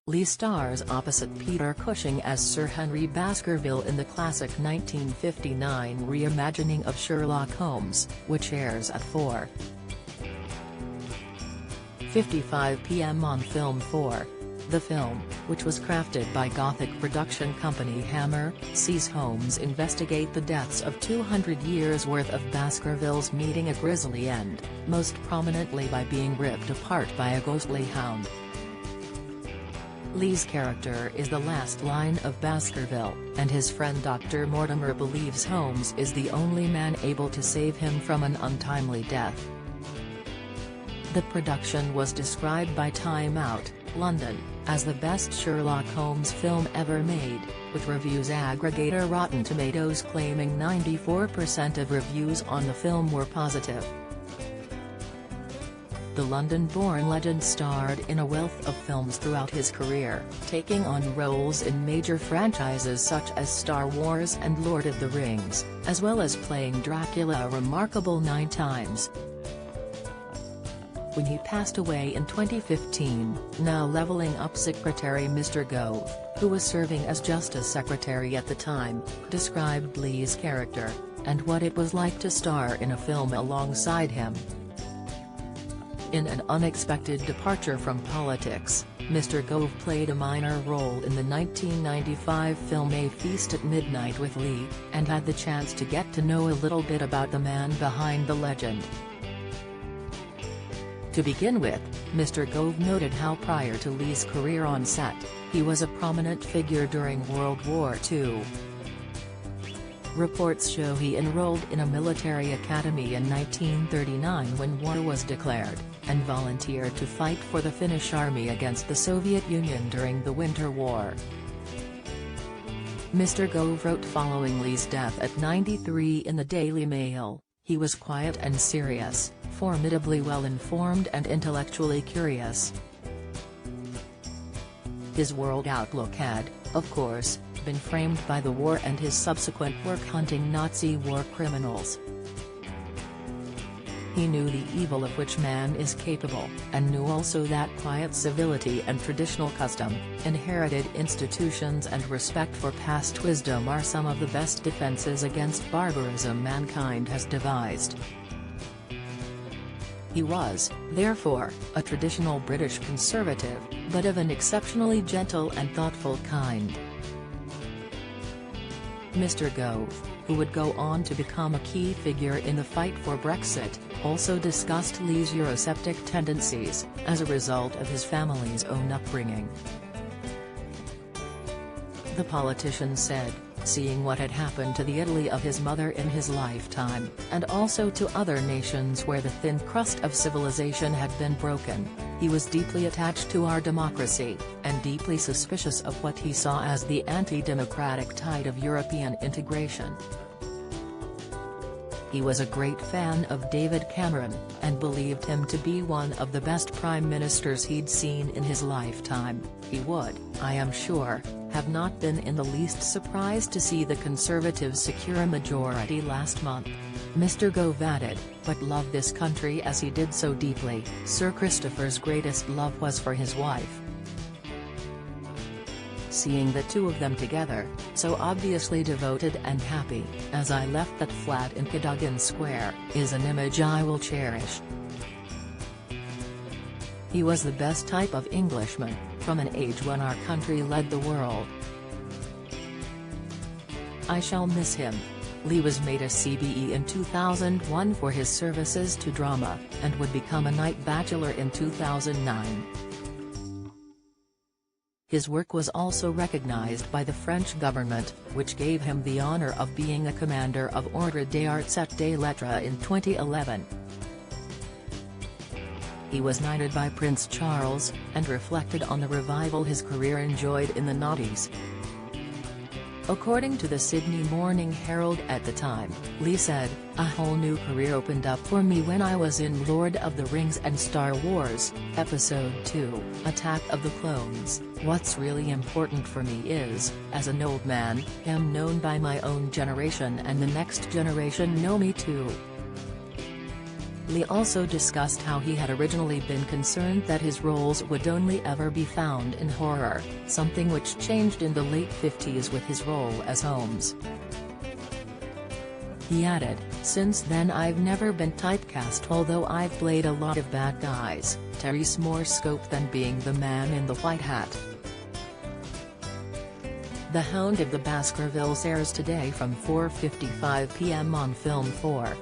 Lee stars opposite Peter Cushing as Sir Henry Baskerville in the classic 1959 reimagining of Sherlock Holmes, which airs at 4:55 p.m. on Film 4. The film, which was crafted by Gothic production company Hammer, sees Holmes investigate the deaths of 200 years' worth of Baskervilles meeting a grisly end, most prominently by being ripped apart by a ghostly hound. Lee's character is the last line of Baskerville, and his friend Dr. Mortimer believes Holmes is the only man able to save him from an untimely death. The production was described by Time Out, London, as the best Sherlock Holmes film ever made, with reviews aggregator Rotten Tomatoes claiming 94% of reviews on the film were positive. The London-born legend starred in a wealth of films throughout his career, taking on roles in major franchises such as Star Wars and Lord of the Rings, as well as playing Dracula a remarkable 9 times. When he passed away in 2015, now Leveling Up secretary Mr. Gove, who was serving as Justice Secretary at the time, described Lee's character, and what it was like to star in a film alongside him. In an unexpected departure from politics, Mr. Gove played a minor role in the 1995 film A Feast at Midnight with Lee, and had the chance to get to know a little bit about the man behind the legend. To begin with, Mr. Gove noted how prior to Lee's career on set, he was a prominent figure during World War II. Reports show he enrolled in a military academy in 1939 when war was declared, and volunteered to fight for the Finnish army against the Soviet Union during the Winter War. Mr. Gove wrote following Lee's death at 93 in the Daily Mail, "He was quiet and serious, formidably well-informed and intellectually curious. His world outlook had, of course, been framed by the war and his subsequent work hunting Nazi war criminals. He knew the evil of which man is capable, and knew also that quiet civility and traditional custom, inherited institutions and respect for past wisdom are some of the best defenses against barbarism mankind has devised." He was, therefore, a traditional British conservative, but of an exceptionally gentle and thoughtful kind. Mr. Gove, who would go on to become a key figure in the fight for Brexit, also discussed Lee's Eurosceptic tendencies, as a result of his family's own upbringing. The politician said, seeing what had happened to the Italy of his mother in his lifetime, and also to other nations where the thin crust of civilization had been broken, he was deeply attached to our democracy, and deeply suspicious of what he saw as the anti-democratic tide of European integration. He was a great fan of David Cameron, and believed him to be one of the best prime ministers he'd seen in his lifetime. He would, I am sure, have not been in the least surprised to see the Conservatives secure a majority last month. Mr. Gove added, but loved this country as he did so deeply. Sir Christopher's greatest love was for his wife. Seeing the two of them together, so obviously devoted and happy, as I left that flat in Cadogan Square, is an image I will cherish. He was the best type of Englishman, from an age when our country led the world. I shall miss him. Lee was made a CBE in 2001 for his services to drama, and would become a Knight Bachelor in 2009. His work was also recognized by the French government, which gave him the honor of being a Commander of Ordre des Arts et des Lettres in 2011. He was knighted by Prince Charles, and reflected on the revival his career enjoyed in the noughties. According to the Sydney Morning Herald at the time, Lee said, "A whole new career opened up for me when I was in Lord of the Rings and Star Wars, Episode 2, Attack of the Clones. What's really important for me is, as an old man, am known by my own generation and the next generation know me too." Lee also discussed how he had originally been concerned that his roles would only ever be found in horror, something which changed in the late 50s with his role as Holmes. He added, "Since then I've never been typecast, although I've played a lot of bad guys. There's more scope than being the man in the white hat." The Hound of the Baskervilles airs today from 4:55 p.m. on Film 4.